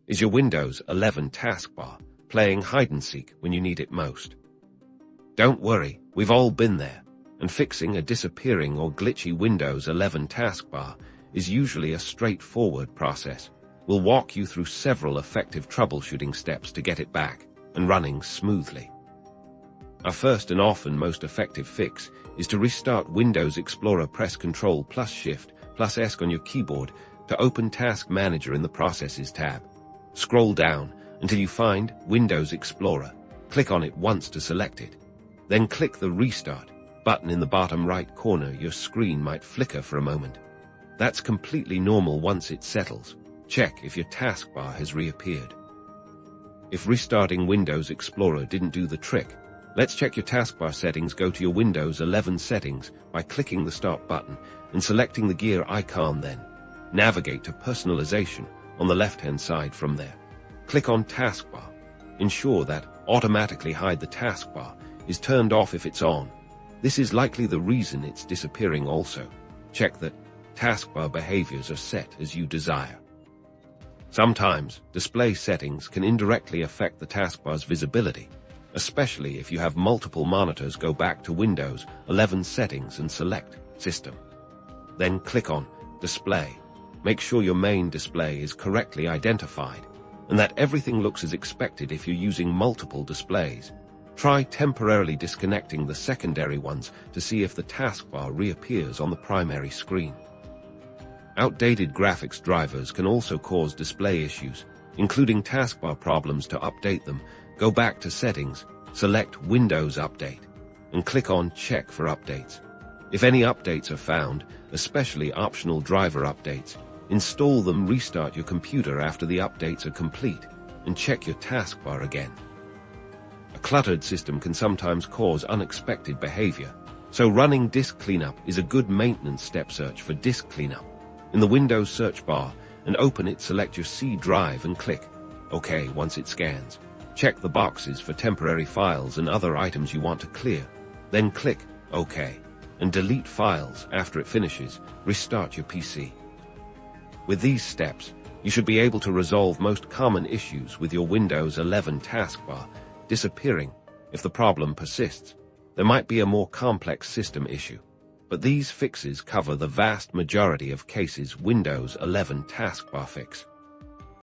Is your Windows 11 taskbar playing hide-and-seek when you need it most? Don't worry, we've all been there, and fixing a disappearing or glitchy Windows 11 taskbar is usually a straightforward process. We'll walk you through several effective troubleshooting steps to get it back and running smoothly. Our first and often most effective fix is to restart Windows Explorer. Press Ctrl+Shift+S on your keyboard to open Task Manager in the Processes tab. Scroll down until you find Windows Explorer. Click on it once to select it. Then click the Restart button in the bottom right corner. Your screen might flicker for a moment. That's completely normal. Once it settles, check if your taskbar has reappeared. If restarting Windows Explorer didn't do the trick, let's check your taskbar settings. Go to your Windows 11 settings by clicking the Start button and selecting the gear icon. Then navigate to Personalization on the left-hand side. From there, click on Taskbar. Ensure that Automatically Hide the Taskbar is turned off if it's on. This is likely the reason it's disappearing. Also, check that taskbar behaviors are set as you desire. Sometimes display settings can indirectly affect the taskbar's visibility, especially if you have multiple monitors. Go back to Windows 11 settings and select System. Then click on Display. Make sure your main display is correctly identified and that everything looks as expected. If you're using multiple displays, try temporarily disconnecting the secondary ones to see if the taskbar reappears on the primary screen. Outdated graphics drivers can also cause display issues, including taskbar problems. To update them, go back to Settings, select Windows Update, and click on Check for updates. If any updates are found, especially optional driver updates, install them. Restart your computer after the updates are complete, and check your taskbar again. A cluttered system can sometimes cause unexpected behavior, so running disk cleanup is a good maintenance step. Search for disk cleanup in the Windows search bar and open it. Select your C drive and click OK. Once it scans, check the boxes for temporary files and other items you want to clear. Then click OK and delete files. After it finishes, restart your PC. With these steps, you should be able to resolve most common issues with your Windows 11 taskbar disappearing. If the problem persists, there might be a more complex system issue, but these fixes cover the vast majority of cases. Windows 11 taskbar fix.